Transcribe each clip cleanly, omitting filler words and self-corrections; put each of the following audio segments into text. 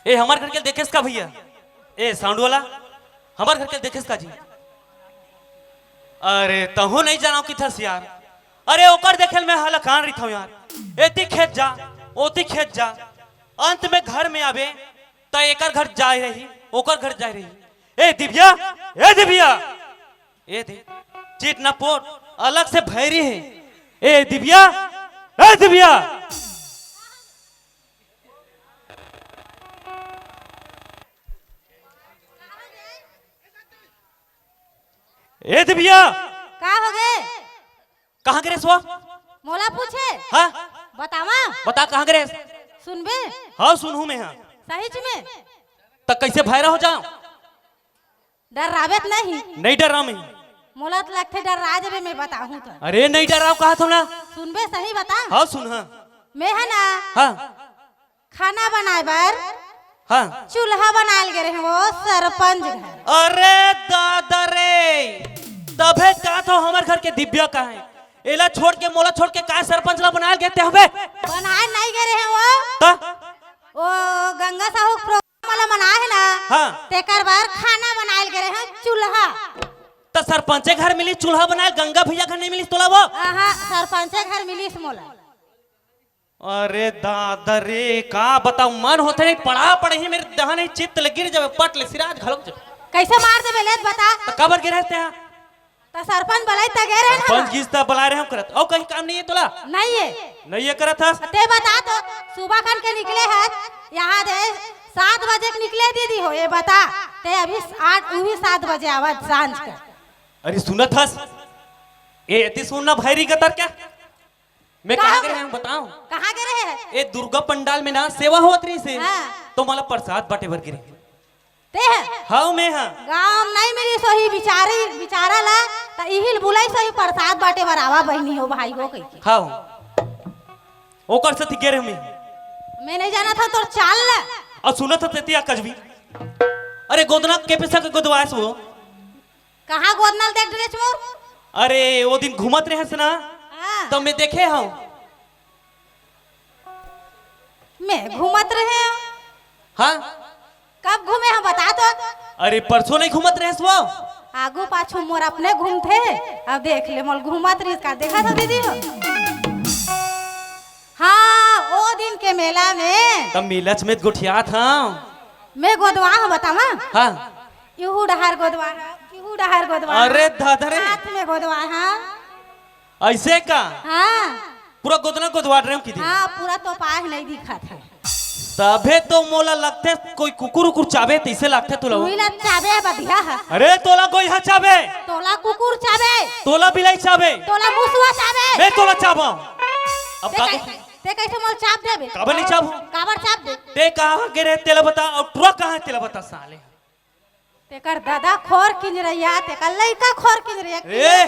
ए हमार घर के देखेस का भैया, ए साउंड वाला हमार घर के देखेस का जी। अरे तहु नहीं जाना कि थस यार, अरे ओकर देखेल में हला कान रही था यार। एती खेत जा ओती खेत जा, अंत में घर में आवे तो एकर घर जाए रही ओकर घर जाए रही। ए दिव्या, ए दिव्या, ए दे चीट ना पोट अलग से भैरी है। ए दिव्या, ए दिव्या, ए दिव्या, का हो गए? कहाँ गिरे सो? मोला पूछे? हाँ बतावा? बता कहाँ गिरे? सुनबे? हाँ सुनू मैं। हाँ सही में? तब कैसे भैरा हो जाऊं? डर रावेत नहीं? नहीं डर रहा मैं। मोला तो लगते डर राज में मैं बताऊं तो। अरे नहीं डर रहा हूँ, कहा था ना। सुनबे सही बता? हाँ सुन। हाँ मैं है ना हाँ खाना बनाए बार हाँ। चूल्हा बनाल गए रहे वो सरपंच घर। अरे दादा रे, तबे का तो हमारे घर के दिव्या का है, एला छोड़ के मोला छोड़ के का सरपंच ला बनाए गए थे हमें? बनाए नहीं गए रहे वो ता? वो गंगा साहू प्रोग्राम वाला मना है ना। हाँ तेकर बार खाना बनाए गए रहे चूल्हा। तो सरपंचे घर मिली चूल्हा बनाए, गंगा भैया घर नहीं मिली तोला वो? हाँ सरपंच घर मिली मोला। अरे दादा रे का बताऊं, मन होते नहीं पढ़ा पढ़े ही मेरे दहा नहीं चित्त लग गिर जावे पट ले सिराज घलोक जब। कैसे मार दे बेले बता? तो कबर गिरे थे यहाँ? तो सरपंच बलाई त गए रहे ना। पंच गीस्ता बुला रहे हम करत और कहीं काम नहीं है तोला? नहीं है। नहीं ये करत था? ते बता तो सुबह खान के निकले हैं यहाँ दे 7 बजे के निकले दीदी हो, ये बता ते अभी 8 भी 7 बजे आवाज सांझ का। अरे सुनत हस ए एती सुनना भैरी कतर क्या? मैं कहाँ गए हैं बताऊं? कहाँ गए रहे हैं? ए दुर्गा पंडाल में ना सेवा होत रही से। हाँ। तो मला प्रसाद बाटे भर गिरे। ते है हाँ मैं। हाँ गांव नहीं मिली सोही बिचारी बिचारा ला त इहिल बुलाई सोही प्रसाद बाटे बरावा बहनी हो भाई हो कही। हाँ ओकर से गिरे में मैं नहीं जाना था तोर चाल ला। और सुनत था तेतिया कजवी। अरे गोदना के पैसा के गोदवास वो? कहाँ गोदनाल देख ड्रेस मोर? अरे वो दिन घूमत रहे से ना हाँ। तो मैं देखे हूँ। मैं घूमत रहे हूँ? हाँ कब घूमे हम बता तो? अरे परसों नहीं घूमत रहे वो? आगू पाछू मोर अपने घूमते अब देख ले मोल घूमत रही का देखा था दीदी हो? हाँ ओ दिन के मेला में तब मिलच में गुठिया था मैं गोदवा हूँ बतावा? हाँ इहू डहार गोदवा इहू डहार गोदवा। अरे दादा रे हाथ में गोदवा हाँ। ऐसे का? हाँ पूरा गोदना गोदवा रहे हो किधर? हाँ पूरा तो पाह नहीं दिखा था। तबे तो मोला लगते कोई कुकुर उकुर चाबे तैसे लगते तोला। तुइला चाबे बधिया है। अरे तोला कोई हा चाबे? तोला कुकुर चाबे। तोला बिलाई चाबे? तोला मुसवा चाबे। मैं तोला चाबा अब का ते कैसे मोल चाप देबे? काबर नहीं चाबू? काबर चाप दे? ते कहाँ गिरे तेला बता और ट्रक कहाँ है तेला बता साले। तेकर दादा खोर किन रहिया तेकर लइका खोर किन रहिया। ए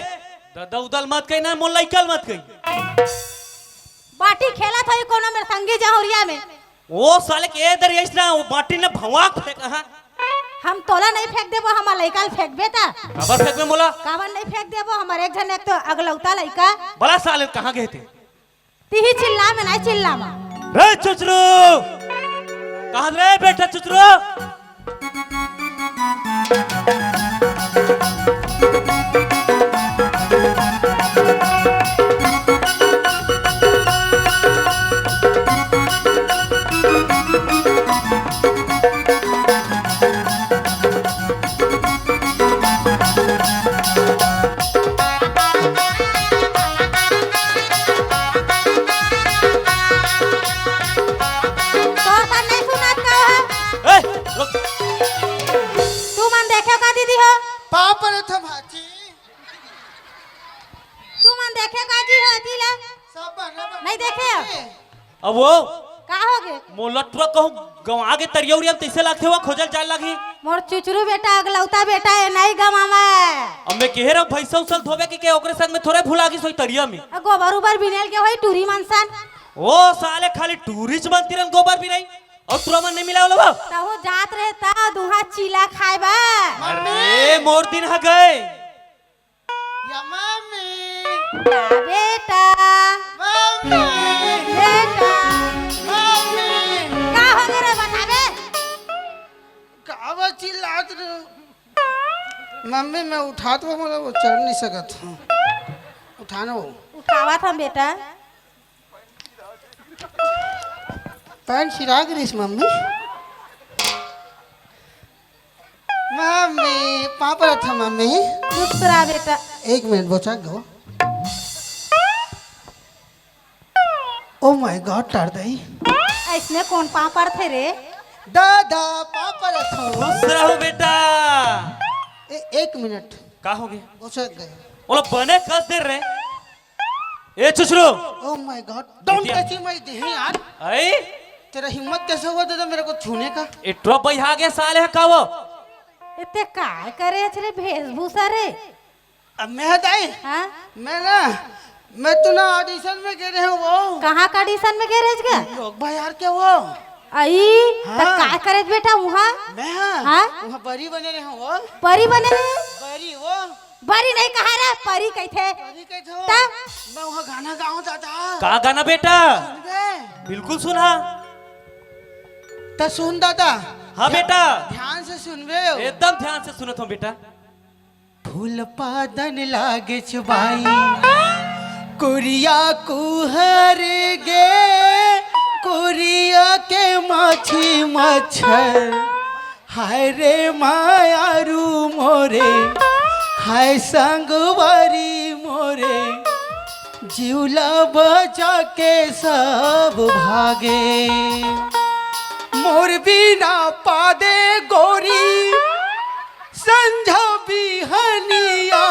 दादा उदल मत कही ना मोल लइकल मत कही। बाटी खेला था कोनो मेरे संगी जहरिया में। वो साले के इधर ऐसा वो बाटी ने भवाक फेंक। हाँ हम तोला नहीं फेंक देबो हमार लइका फेंक बेटा। काबर फेंक में मोला? काबर नहीं फेंक देबो हमार एक जन एक तो अगलौता लइका। बड़ा साले कहाँ गए थे? तिही चिल्ला में नहीं चिल्ला मा। रे चुचरू कहाँ रे बेटा चुचरू? नहीं देखे अब वो का हो गे? मोलटवा कहूँ गवा के तरियौरी अब तैसे लागते हुआ खोजल जाए लगी। मोर चुचरू बेटा अगलौता बेटा है नहीं गमावा। अब मैं कह रहा हूँ भैसा उसल धोबे के ओकरे साथ में थोड़े भुला गई सोई तरिया में। गोबर उबर बिनेल के होई टूरी मनसन। ओ साले खाली टूरिस्ट बनती रन गोबर भी नहीं और तुरा मन नहीं मिला वाला बा। तहु जात रहे ता दुहा चीला खाएबा। अरे मोर दिन हा गए। या मम्मी बेटा मम्मी बेटा मम्मी का हो गए रे बताबे? उठात रहो। मम्मी मैं उठात वो मतलब वो चढ़ नहीं सकत हूँ। उठाना वो उठावा था बेटा। पैंट छिरा गिरीश मम्मी। मम्मी पापा था मम्मी। चुप रहा बेटा। एक मिनट बोचा गो। ओ माय गॉड टार दई। इसमें कौन पापड़ थे रे? दादा पापा रखो। खुश रहो बेटा। एक मिनट का हो गया? बोचा गए। बोलो बने कस देर रे। ए चुचरू। Oh my god don't touch my देह यार। आई तेरा हिम्मत कैसे हुआ दादा मेरे को छूने का? ए ट्रप बहा गया साले है का वो। इतने काय करे छे वेशभूषा रे? अब मैं हटाई। हाँ? मैं तो ना ऑडिशन में गए रहे वो। कहाँ का ऑडिशन में गए रेज गया? लोग भाई यार क्या वो? आई हाँ। तो काय करे बेटा वहाँ? मैं हाँ? वहाँ परी बने रहे वो। परी बने रे? परी वो। परी नहीं कहा रे, परी कही थे। परी कैसे हो? ता? मैं वहाँ गाना गाऊं दादा। का गाना बेटा? सुन बे। बिल्कुल सुना। तो सुन दादा। हाँ बेटा ध्यान से सुन बे। एकदम ध्यान से सुनत हूँ बेटा। फूल पादन लागे छुबाई कुरिया कुहर गे कुरिया के माछी मच्छर हाय रे मायारू मोरे हाय संगवारी मोरे जिउला बचा के सब भागे मोर बिना पादे गोरी संझा बिहनिया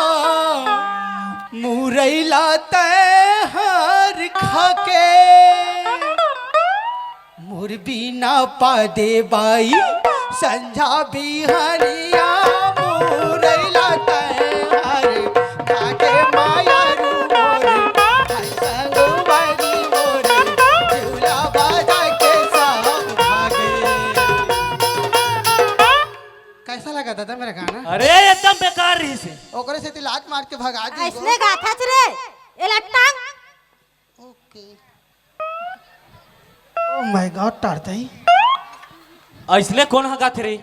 मुरैला तैहार खाके मोर बिना पादे बाई संझा बिहनिया मुरैला तैहार खाके माया रू मोरे हाय संगवारी मोरे झूला बाजा के सब भागे। कैसा लगा दादा मेरा गाना? अरे एकदम बेकार रही से। ओकरे से लात मार के भगा दी। इसने गाथा छे रे ए लट्टांग। ओके। ओ माय गॉड टारतई। इसलिए कौन हगा थे रे?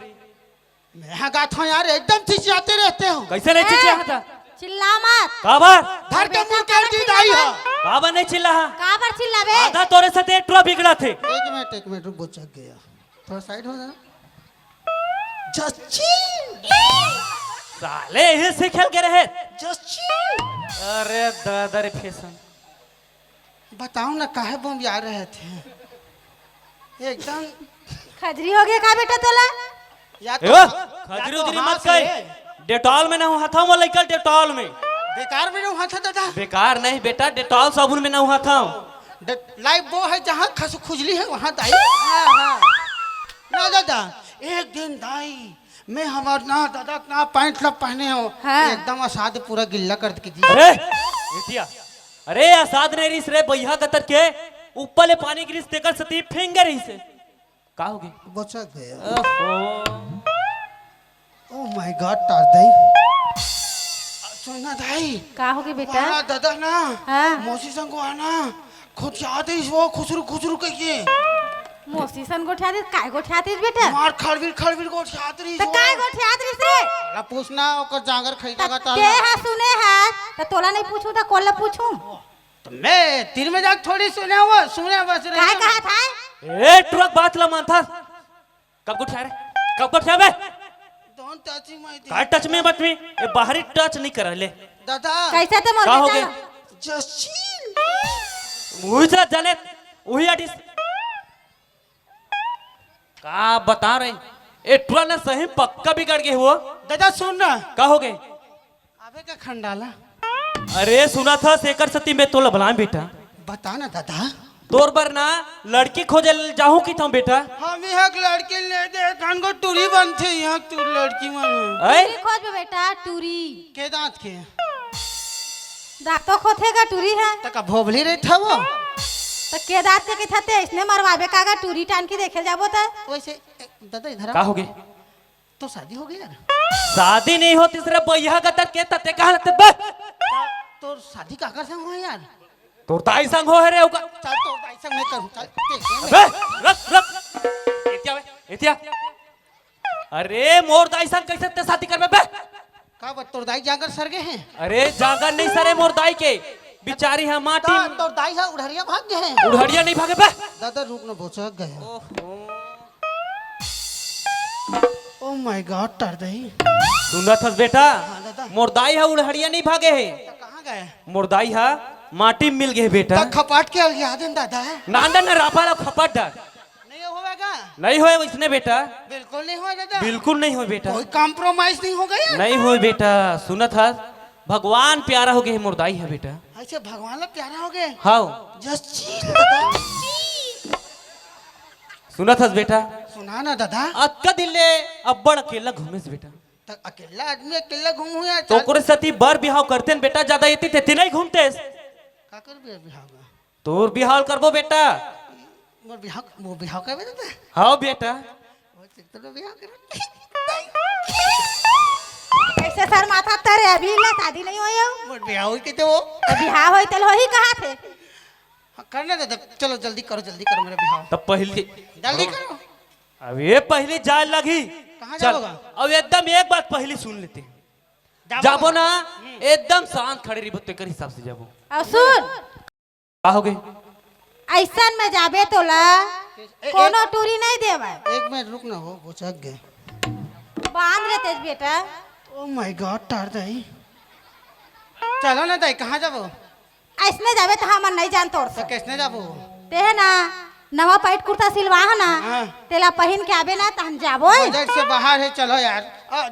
मैं हगात हूं यार एकदम चिचियाते रहते हो। कैसे नहीं चिल्ला था? चिल्ला मत। काबर धर के मुंह कर दी दाई हो। काबर नहीं चिल्ला? काबर चिल्लाबे? आधा तोरे साथे ट्रप बिगड़ा थे। एक मिनट रुक बोचक गया। थोड़ा साइड हो जा। जच्ची साले यही से खेल के रहे। जच्ची अरे दादा रे फैशन। बताओ ना काहे बम यार रहे थे एकदम खजरी हो गया का बेटा तोला? या एवा खजरी उजरी मत कह। डेटॉल में ना हूँ हाथा में लेकर डेटॉल में। बेकार में नहीं था दादा। बेकार नहीं बेटा डेटॉल साबुन में ना हुआ था। लाइफ वो है जहाँ खुजली है वहाँ दाई। हाँ। ना दादा एक दिन दाई मैं हमार ना दादा ना पैंट लब पहने हो। हाँ। एकदम असाद पूरा गिल्ला कर दी। अरे एतिया अरे आसाद नहीं रिस रे भैया कतर के ऊपर ले पानी गिरिस तेकर सती फेंगे रही से का हो गई? बचक गया। ओहो ओ माय गॉड तार दाई सुनना दाई का हो गया बेटा? वहाँ दादा ना हाँ। मौसी संग को आना खुद याद है वो खुसरू कहिए मोसी सन गोठा दे काय गोठा दे बेटा? मार खड़बिल को छात्री तो काय गोठा दे रे? ला पूछना ओकर जांगर खरीदा का ते हा सुने है तो तोला नहीं पूछू तो कोला पूछू। तो मैं तीर में जाके थोड़ी सुने बस रही। काय कहा था? ए ट्रक बात ला मान था कब को ठहरे कब को ठहरे डोंट टच माय का टच में मत में ए बाहरी टच नहीं कर ले दादा कैसे ते मोर का हो बेटा? गया? जस्ट चिल वही से जाने वही आटिस का बता रहे ए ट्रक ने सही पक्का बिगड़ गए हुआ। दादा सुन ना का हो गए? अबे का खंडाला अरे सुना था शेखर सती में तो लभला बेटा बता ना दादा तोर बर ना लड़की खोजे जाहू की था बेटा। हम यहाँ लड़की ले दे खान को टूरी बनते यहाँ तू लड़की मन ऐ टूरी खोज बे बेटा टूरी। के दांत के दांत तो खोथेगा टूरी है तका भोभली रे था वो तो के दांत के किथाते इसने मरवाबे कागा टूरी टान की देखे जाबो त वैसे दादा इधर का हो गए? तो शादी हो गई यार शादी नहीं होती सिर्फ भैया का तर के तते कहा लगते बे तो शादी का कर संग हो यार तोर ताई संग हो है रे ओका चल तो ऐसा मैं करूं चल बे रख एतिया बे एतिया अरे मोर दाई सन कैसे ते शादी करबे बे? का बात तोर दाई जाकर सर गए हैं? अरे जागर नहीं सरे मोर दाई के बिचारी है माटी तोर दाई है उड़हरिया भाग गए हैं। उड़हड़िया नहीं भागे बे। दादा रुक ना बोचक गए। ओ माय गॉड तार दाई। सुनत हस बेटा हाँ दादा। मोर दाई है उड़हड़िया नहीं भागे है। कहाँ गए? मोर दाई है माटी में मिल गए बेटा। तक खपाट के याद है दादा है? नांदा न राफा ला खपट डर नहीं होगा? नहीं होए इसने बेटा। बिल्कुल नहीं हुआ दादा। बिल्कुल नहीं हो बेटा। कोई कॉम्प्रोमाइज नहीं हो गया? नहीं हो बेटा। सुनत हस भगवान प्यारा हो गए मोर दाई है बेटा। अच्छा भगवान ला प्यारा हो गए। हाँ जस्सी सुनत हस बेटा। सुना ना दादा। अक्का दिल्ले अब्बड़ अकेला घूमेस बेटा। तक अकेला आदमी अकेला घूम हुआ तो ओकरे साथी बर बिहाव करते न बेटा ज्यादा येती तेती नहीं घूमतेस। का कर बिहाव का? तोर बिहाव करबो बेटा। मोर बिहाव वो बिहाव का बे दादा? हाँ बेटा। वो तो बिहाव कर। ऐसे सर माथा तरे अभी ला शादी नहीं होई हो। मोर बिहाव के तो वो अभी हाँ होई तल होई कहाँ थे? हाँ, करना दादा चलो जल्दी करो मेरा बिहाव। तब पहली जल्दी करो। अब ये पहली जाए लगी। कहाँ चल जाओगा? अब एकदम एक बात पहली सुन लेते हैं। जाबो ना एकदम शांत खड़े रही बत्ते कर हिसाब से जाबो। और सुन का हो गई? ऐसन में जाबे तो ला कोनो टूरी नहीं देवा। एक मिनट रुक ना हो बोचक गए। बांध ले तेज बेटा। ओ माय गॉड तार दाई। चलो ना दाई कहाँ जाबो? ऐसने जाबे तो हम नहीं जान तोड़ तो कैसे जाबो? ते है ना नवा पैंट कुर्ता सिलवा है ना हाँ। तेला पहन के आबे ना तहन जाबो। बजट से बाहर है चलो यार।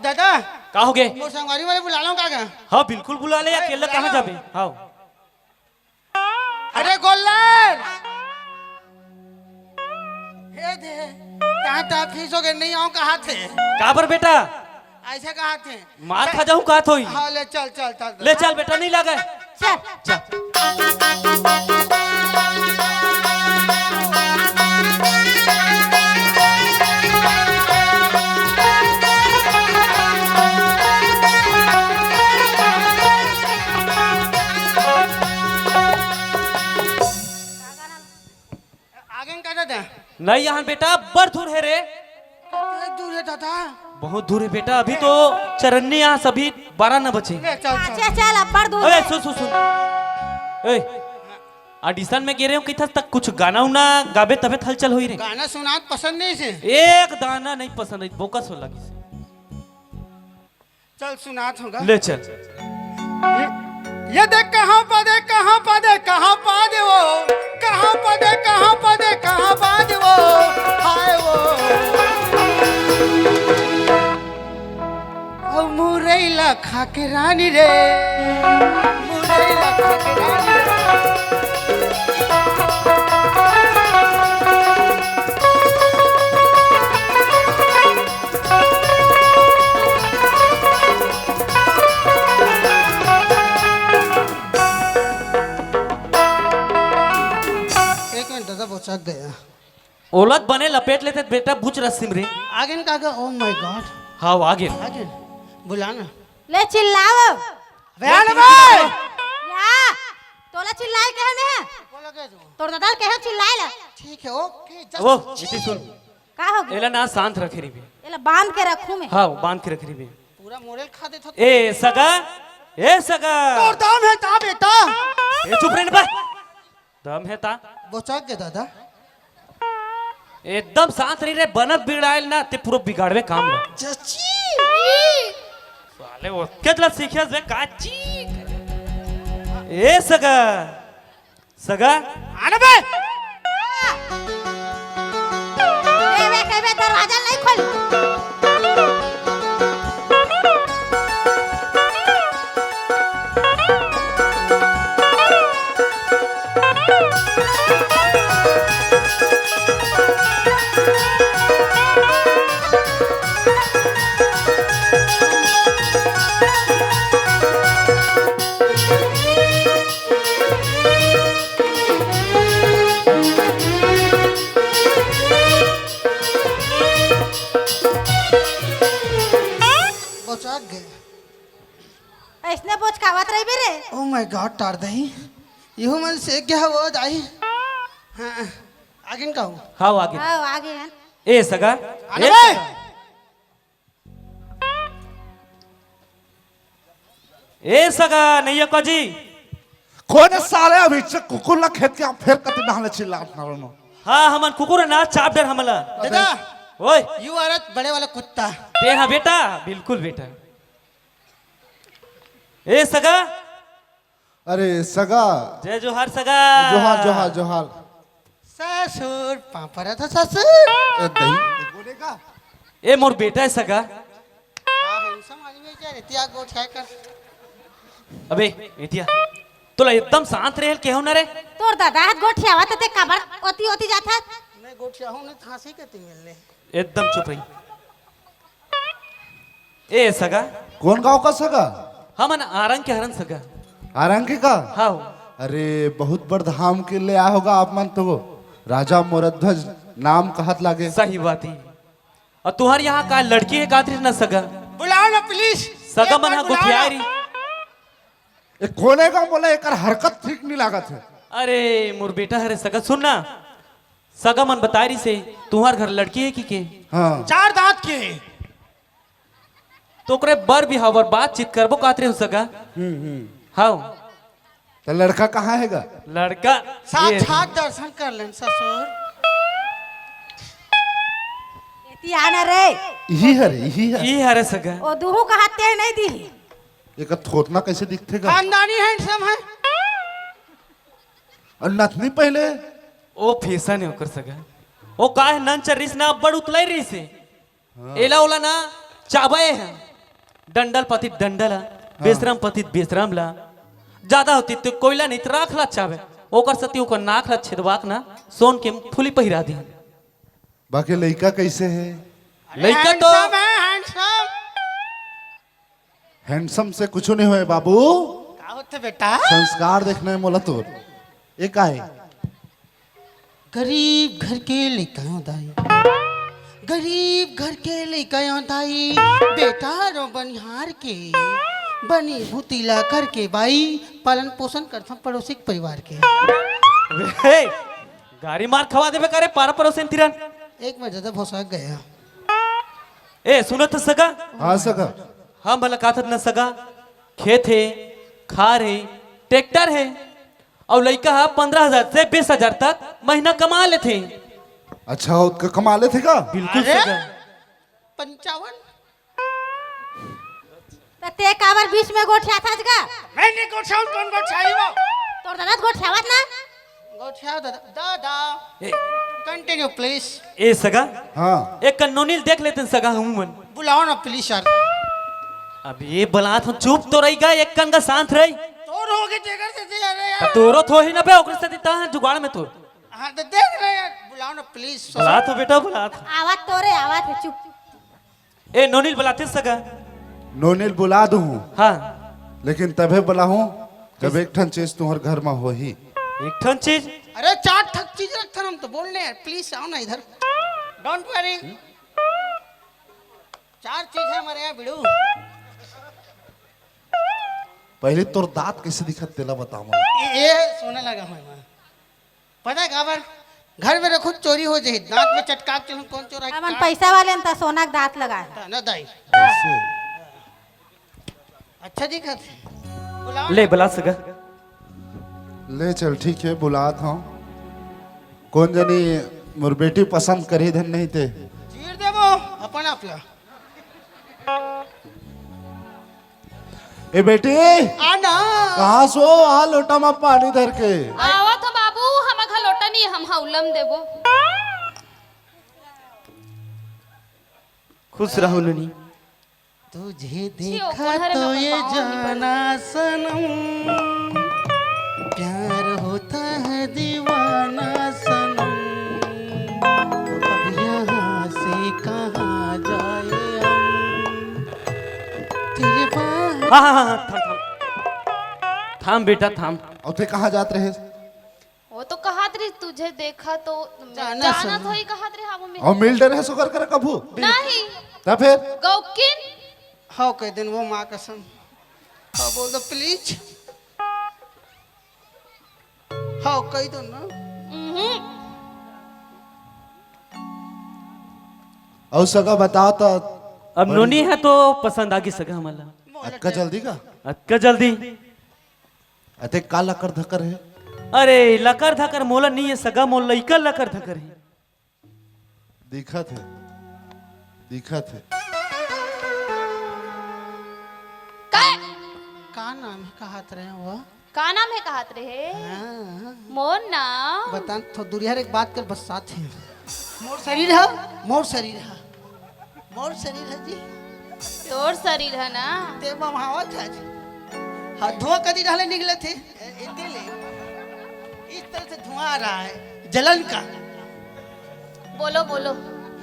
दादा का हो गए? मोर संगवारी वाले बुला लो का? हाँ बिल्कुल बुला ले। अकेला कहाँ जाबे? हाँ अरे गोल्लर हे दे कहाँ था फीस हो गए नहीं आऊँ कहाँ थे? का पर बेटा ऐसे कहाँ थे? मार खा जाऊं का थोई। हाँ ले चल चल चल ले चल बेटा नहीं लगे। चल चल आगे का दादा? नहीं यहाँ बेटा बड़ दूर है रे। कितना दूर है दादा? बहुत दूर है बेटा। अभी तो चरन्नी यहाँ सभी 12 न बचे। ले चल चल। अच्छा चल अब्बड़ दूर अरे है। सुन सुन सुन ए ऑडिशन में गिरे हो किथा तक कुछ गाना उना गाबे तबे हलचल होई रे। गाना सुना पसंद नहीं से? एक दाना नहीं पसंद है बोकस हो लगी से। चल सुनात होगा। ले चल। ये देख कहाँ पदे कहाँ पदे कहाँ पादे वो कहाँ पदे कहाँ पदे कहाँ पादे वो हाय वो ओ मुरैला खा के रानी रे मुरैला खा के रानी रे। दादा बोचक गया। ओलत बने लपेट लेते बेटा बुच रस्सिम रे। आगे न कागा ओ माय गॉड। हाँ आगे आगे बुलाना। ले चिल्लाओ। बयान भाई या तोला चिल्लाए कहे में? बोला के जो तोर दादा कहे चिल्लाए ला। ठीक है ओके। वो इति सुन का हो गया? एला ना शांत रखे री बे। एला बांध के रखू में। हाँ बांध के रख री बे। पूरा मोरेल खा दे था। ए सगा ए सगा तोर दाम है ता बेटा। ए चुप रहे बा। दम है ता बोचक के दादा। एकदम शांत रही रे। बनत बिगड़ाइल ना ते पूरा बिगाड़वे काम ना। चची साले वो केतला सीखियस बे काची। ए सगा सगा आना बे। ए वे कहबे दरवाजा नहीं खोल। बोचक गए। ऐसने बोझ खावत रही बे रे। ओ माय गॉड तार दही इहो मन से क्या वो दाई। हां आगे न कहूं। हाँ आगे हां आगे हैं। ए सगा आना ए बे। सगा। ए सगा नहीं को जी कोने साले अभी से कुकुर ला खेत के फिर कति नहले चिल्ला अपना हाँ हमन कुकुर ना चाप डर हमला दादा ओए यू आर बड़े वाला कुत्ता। ते हाँ बेटा बिल्कुल बेटा। ए सगा अरे सगा जय जोहार सगा जोहार जोहार जोहार ससुर पापरा था ससुर। ए दही कोने का ए मोर बेटा है सगा। हैंडसम आदमी क्या रहती गोठा कर। अबे बेटिया तोला एकदम शांत रहेल केहू न रे। तोर दादा हाथ गोठियावा ते कबर ओती ओती जाता। मैं गोठिया हूं ने फांसी कती मिलने। एकदम चुप रही। ए सगा कौन गांव का सगा हमन आरंग के हरन सगा। आरंकी का हाँ अरे बहुत बड़ धाम के ले आया होगा आप मन तो राजा मोरध्वज नाम कहत लागे। सही बात है। और तुहार यहाँ का लड़की है कात्री न सगा बुलाओ ना प्लीज। सगा मन हा गुठियारी। ए कोने का बोला एक हरकत ठीक नहीं लागत है। अरे मोर बेटा हरे सगा सुन ना सगा मन बता रही से तुम्हार घर लड़की है की के हाँ चार दांत के तो ओकरे बर भी हवर बातचीत करबो कातरे हो सगा। हाँ तो लड़का कहाँ हैगा लड़का साक्षात दर्शन कर लें ससुर। एती आना रे यही है रे यही है। ये हरे सगा ओ दुहु का हाथ ते नहीं दी। एक थोतना कैसे दिखतेगा खानदानी हैंडसम है। और नथनी पहले ओ फैशन है ओकर सगा ओ का है नन चरिस ना बड़ उतलाई रही से एला ओला ना चाबे है डंडल पति डंडल बेशरम पति बेशरम ला ज्यादा होती तो कोयला नहीं तो राख ला चाबे ओकर सती ओकर नाक ला छेदवाक ना सोन के फुली पहिरा दी। बाकी लड़का कैसे है लड़का तो हैंडसम है हैंडसम। हैंडसम से कुछ नहीं हुए बाबू क्या होते बेटा। संस्कार देखने में मोला तो एक आए गरीब घर के लइका दाई गरीब घर के लइका दाई बेटा रो बनिहार के बनी भूतीला करके बाई पालन पोषण करता पड़ोसी के परिवार के। ए, गाड़ी मार खवा देबे करे पारा परोसेन तिरन। एक में ज्यादा भोसा गया। ए सुनो तो सगा हाँ सगा हम भला काथत न सगा खेत है खार है ट्रैक्टर है और लड़का है 15,000 से 20,000 तक महीना कमा लेते। अच्छा उसका कमा लेते का बिल्कुल अरे? सगा 55 तो ते काबर बीच में गोठिया था जगा। मैंने गोठाऊं कौन गोठाई वो तोर दादा गोठियावत ना। गोठा दादा ए, कंटिन्यू प्लीज। ए सगा हाँ एक कन्नोनील देख लेते सगा हूं मन। बुलाओ ना प्लीज यार। अब ये बलात हम चुप तो रही गए एक कन का शांत रही तोर हो गए जेकर से अरे यार। तोरो थो ही ना बे ओकरे से ता जुगाड़ में तो हाँ तो देख रहे यार बुलाओ ना प्लीज। बलात हो बेटा बलात। आवाज तोरे आवाज है चुप। ए नोनील बलाते सगा नोनील बुला दूँ हाँ लेकिन तबे बुला हूँ जब एक ठन चीज तुम्हारे घर में हो ही एक ठन चीज। अरे चार ठक चीज रखा हम तो बोलने यार प्लीज आओ ना इधर। डोंट वरी चार चीज है हमारे यहाँ बिड़ू। पहले तोर दांत कैसे दिखत तेला बताओ ये सोने लगा हूँ पता है काबर घर में रखो चोरी हो जाए दांत में चटका चलूं कौन चोरा हमन पैसा वाले न सोना के दांत लगाए। ना दाई कैसे अच्छा दिखत बुलाओ ले बला सगा ले चल ठीक है बुलात हूँ कौन जानी मोर बेटी पसंद करी धन नहीं थे चीर देबो अपन आपला। ए बेटी आना कहाँ सो आ लोटा में पानी धर के आवा तो बाबू हम घलोटा नहीं हम हौलम देबो। खुश रहो नुनी। तुझे देखा देखा तो तो ये ये जाना जाना सनम प्यार होता है दीवाना सनम अब यहाँ से कहाँ जाए हम तेरे पास। हाँ हाँ हाँ थाम थाम थाम बेटा थाम। और थे कहाँ जात रहे वो तो कहात रही तुझे देखा तो जाना जाना सुना। तो ही कहात रही हम और मिल डरे सो कर कभू नहीं तब फिर गौकिन हाँ कह दिन वो माँ कसम हाँ बोल दो प्लीज हाँ कह दो ना। और सगा बताओ तो अब नोनी है तो पसंद आ गई सगा हमारा। अक्का जल्दी का अक्का जल्दी। अते का लकर धकर है अरे लकर धकर मोला नहीं है सगा मोल लइका लकर धकर है। दिखत है दिखत है। का नाम है कहत रहे वो? का नाम है कहत रहे? हाँ, मोर नाम बता तो दुनिया एक बात कर बस साथ है। मोर शरीर है, मोर शरीर है, मोर शरीर है जी। तोर शरीर है ना। ते ममावत है जी। हाँ धुआं कदी डाले निकले थे इतने ले इस तरह से धुआं आ रहा है जलन का। बोलो बोलो।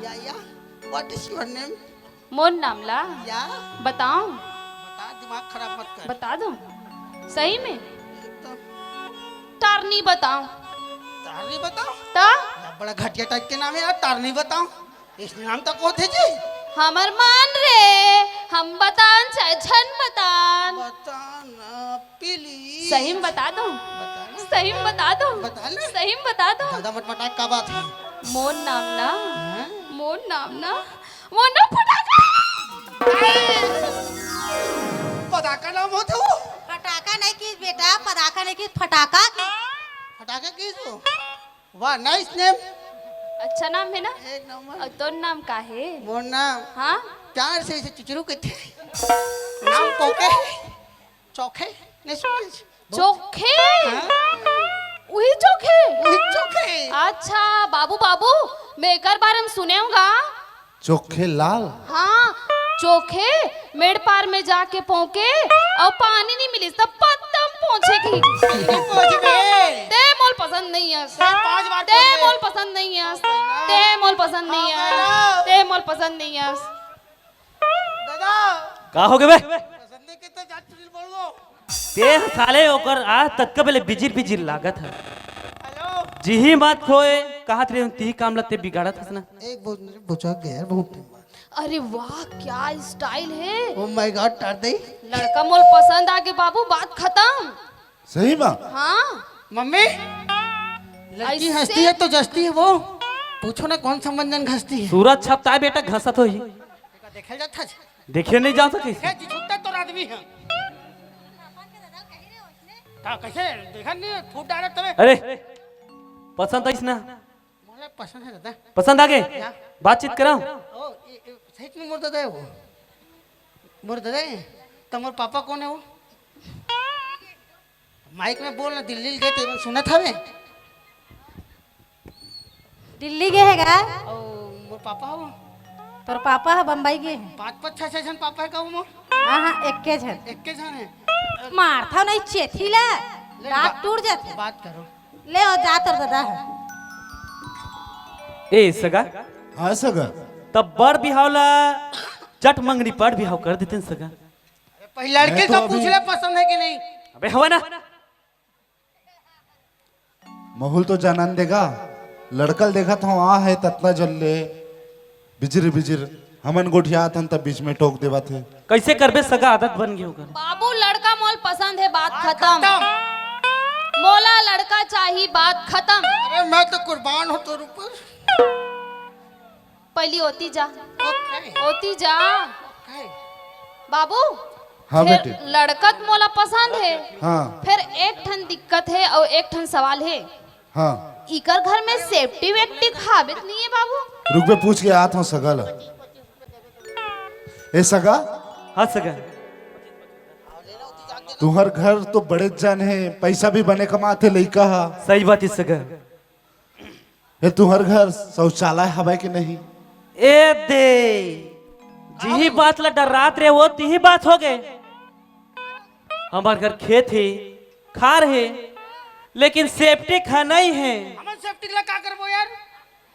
या व्हाट इज योर नेम? मोर नाम ला या बताओ। बता, दिमाग खराब मत कर। बता दो सही में। तो टारनी बताओ। तारनी बताओ। ता या बड़ा घटिया टाइप के नाम है यार, तारनी बताओ। इस नाम तक को थे जी। हमर मान रे हम बतान चाहे छन बतान। बता ना प्लीज। सही में बता दो। बता ना। सही में बता दो। बता ले। सही में बता दो। दादा मत मटाक का बात है। मोर नाम ना हाँ? मोर नाम ना मोर ना फटाका। पटाखा नाम होता वो? पटाखा नहीं की बेटा, पटाखा नहीं की, फटाका की। पटाखा किस हो? वाह नाइस नेम। अच्छा नाम है ना। एक नंबर। और तो नाम का है? मोर नाम हाँ प्यार से इसे चुचरू कहते हैं। नाम पोके चौखे नहीं सुने? चोखे। हाँ? वही चोखे। वही चौखे। अच्छा बाबू बाबू मैं एक बार हम सुने होगा। चोखे लाल हाँ चोखे मेड़ पार में जाके पहुंचे और पानी नहीं मिली सब पत्तम पहुंचे की। नहीं पहुंच बे। ते मोल पसंद नहीं है। पांच बार ते पहुंच मोल गए। पसंद नहीं है। ते मोल पसंद नहीं है। हाँ, ते मोल पसंद नहीं है। दादा का हो गए बे? पसंद नहीं कितने जाट चुचरू बोल लो। ते साले ओकर आ तत्का बेले बिजिर बिजिर लागत है। हेलो जी ही बात खोए कहत रे ती काम लते बिगाड़त हस ना। एक बुझक गया यार बहुत टाइम बाद। अरे वाह क्या स्टाइल है। ओ माय गॉड टार दे। लड़का मोल पसंद आ गए बाबू बात खत्म। सही बा। हाँ मम्मी लड़की ऐसे- हंसती है तो जचती है वो। पूछो ना कौन सा मंजन घसती है। सूरज छपता है बेटा घसत हो ही। देखा जाता है। देखे नहीं जा सके। है जी छुट्टा तो आदमी है। ता कैसे देखा नहीं फूट डाला तुम्हें। अरे पसंद आइस ना? मुझे पसंद है दादा। पसंद आ गए बातचीत कराओ। ओ सही में मोर दादा है वो। मोर दादा है तो मोर पापा कौन है वो? माइक में बोल ना दिल्ली गए थे सुना था वे। दिल्ली गए हैगा? ओ मोर पापा हो। तोर पापा है बम्बई गए हैं। 5 6 जन पापा है का वो मोर। हाँ हाँ एक के झन एक के जन है। मारथा नहीं चेथी ला रात टूट जाते। बात करो। ले और जा तोर दादा है। ए सगा हाँ सगा तब बड़ बिहावला चट मंगनी पड़ बिहाव कर देते हैं सगा। पहले लड़के मैं तो तो अभी- पूछ ले पसंद है कि नहीं। अबे हवा ना महुल तो जानन देगा। लड़कल देखा था वहाँ है ततना जल्ले बिजिर बिजिर हमन गोठिया थन तब बीच में टोक देवा थे। कैसे करबे सगा आदत बन गई होगा। बाबू लड़का मोल पसंद है बात खत्म। मोला लड़का चाहिए बात खत्म। अरे मैं तो कुर्बान हूँ तेरे ऊपर। पहली होती जा ओके होती जा ओके। बाबू। हाँ फिर बेटे। लड़कत मोला पसंद है। हाँ फिर एक ठन दिक्कत है और एक ठन सवाल है। हाँ इकर घर में सेफ्टी वेफ्टी खाबित नहीं है बाबू। रुक बे पूछ के आत हूँ सगा ला। ए सगा हाँ सगा तुम्हार घर तो बड़े जन है पैसा भी बने कमाते लइका हा। सही बात है सगा। ये तुम्हार घर शौचालय हवा कि नहीं? ए दे जी ही बात ला डर रात रे वो ती ही बात हो गए। हमार घर खेत है खार है लेकिन सेफ्टी खा नहीं है। हमन सेफ्टी ला का करबो यार।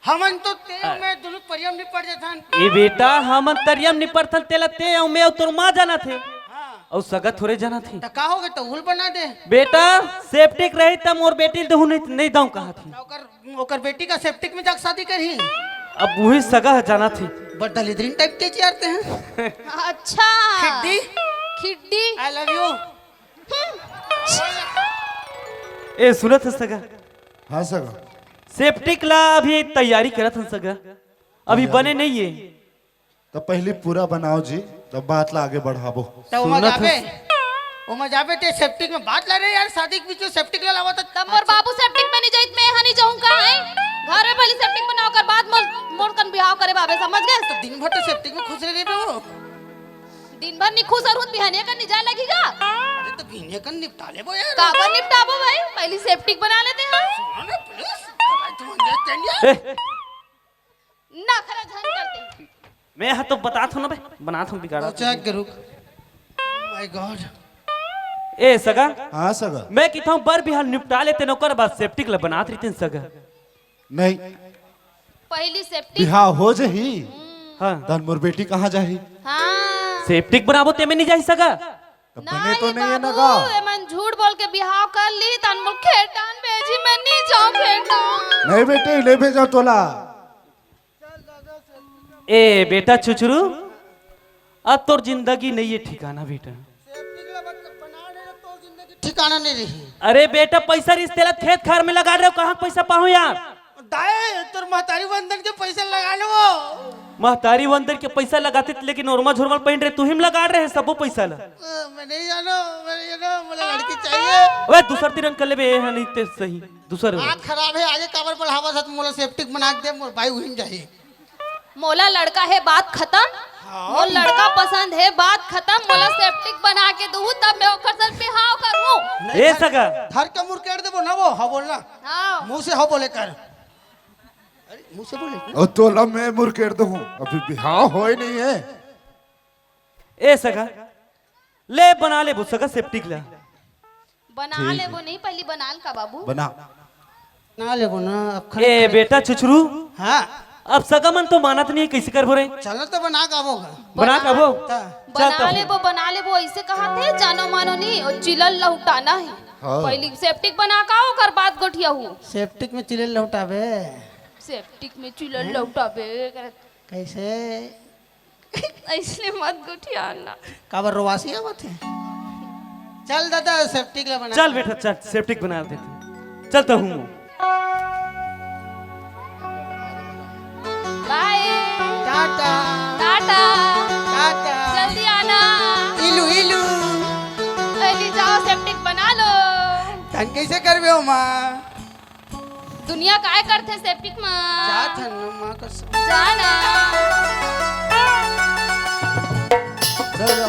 हमन तो तेल में दुनु परियम नहीं पड़ जाथन। ए बेटा हम तरियम निपरथन तेला ते और मैं तोर मां जाना थे हाँ और सगा थोड़े जाना थी। तो का होगे तो हुल बना दे। बेटा सेफ्टी रही तब मोर बेटी दहू नहीं दाऊ कहा थी। ओकर बेटी का सेप्टिक में जाके शादी करही। अब वही सगा जाना थी। बट दलिद्रीन टाइप के चियारते हैं। अच्छा खिड्डी खिड्डी। I love you. ए सुनत है सगा हाँ सगा सेफ्टी ला अभी तैयारी करत हन सगा अभी बने नहीं है। तो पहले पूरा बनाओ जी, तब बात ला आगे बढ़ाबो। तो उमा सुनत जाबे हस। उमा जाबे ते सेप्टिक में बात ला रहे यार, शादी के बीच सेप्टिक ला लावा तब मोर बाबू सेप्टिक में नहीं जाइत मैं यहाँ नहीं जाऊँ का है। घर में पहले सेप्टिक बनाओ कर बाद मोर कन बिहाव करे बाबे, समझ गए? तो दिन भर तो सेप्टिक में खुश रहे वो। दिन भर नहीं खुश और हुत बिहाने का नहीं जाए लगेगा। अरे तो भीने कन निपटा ले वो यार। काबर निपटाबो भाई, पहले सेप्टिक बना लेते हैं। सुनो ना प्लीज, तुम अंडरस्टैंड यार। ए, ना खरा झन करते हैं। मैं यहाँ तो बता हूँ ना बे, बना हूँ बिगाड़ा। चेक के रुक। My God. ए सगा, हाँ सगा, मैं कहता हूँ बर बिहार निपटा लेते नौकर बाद सेप्टिक ला बनात रही सगा। नहीं पहली सेप्टिक। बिहाव हो जही हाँ, तन मोर बेटी कहाँ जाही? हाँ। सेप्टिक बनाबो ते में नहीं जाई सगा। बने तो नहीं है ना बाबू, गा। ए मन झूठ बोल के बिहाव कर ली तन मुल खेटान भेजी, मैं नहीं जाऊँ खेटान। नहीं बेटे, ले भेजा तोला। ए बेटा छुछरू, अब तोर जिंदगी नहीं है ठिकाना बेटा। ठिकाना नहीं रही। अरे बेटा पैसा रिश्ते ला खेत खार में लगा रहे हो, कहाँ पैसा पाऊँ यार? दाए तोर महतारी बंधन के पैसे लगा लो वो। महतारी वंदर के पैसा लगाते थे, लेकिन ओरमा झोरमल पहन रहे तू हिम लगा रहे हैं सबो पैसा ला। मैं नहीं जानो, मुझे लड़की चाहिए। ओए दूसर तिरन कर ले बे, यहाँ नहीं ते सही दूसर। आँख खराब है, आगे काबर बढ़ावा था, मोला सेप्टिक बना के दे, मोर भाई उहिन जाही। मोला लड़का है बात खत्म। मोर लड़का पसंद है बात खत्म। मोला सेप्टिक बना के दूँ तब मैं ओकर साथ बिहाव करूँ। ए सगा, धर के मुर केट देबो ना वो, हाँ बोलना। हाँ। मुंह से हाँ बोले कर। अरे मुंह से बोले। और तोला मैं मुर केर दूँ, अभी बिहाव हो ही नहीं है। ए सगा, ले बना ले वो सगा सेप्टिक ला। बना ले वो नहीं, पहले बनाल का बाबू। बना। ना ले वो ना अब ए बेटा छुछरू, हाँ अब सगा मन तो मानत नहीं है, कैसे कर रहे? चलो तो बना का वो। बना कबो बना ले वो ऐसे कहा थे, जानो मानो नहीं और चिलल लौटाना है। हाँ। पहले सेप्टिक बना का ओकर बाद गोठिया हूँ। सेप्टिक में चिले लौटाबे सेप्टिक में चिलल लौटाबे करत। कैसे? ऐसे मत गोठिया ना। काबर रोवासी आवत है। चल दादा सेप्टिक ला बना। चल बेटा चल सेप्टिक बना देते, चलता हूँ। बाय। टाटा टाटा। टाटा। जल्दी आना। इलू इलू। जल्दी जाओ सेप्टिक बना लो। तन कैसे करबे हो माँ? दुनिया काय करते सेप्टिक में? जा थन माँ का जाना। चल जाओ।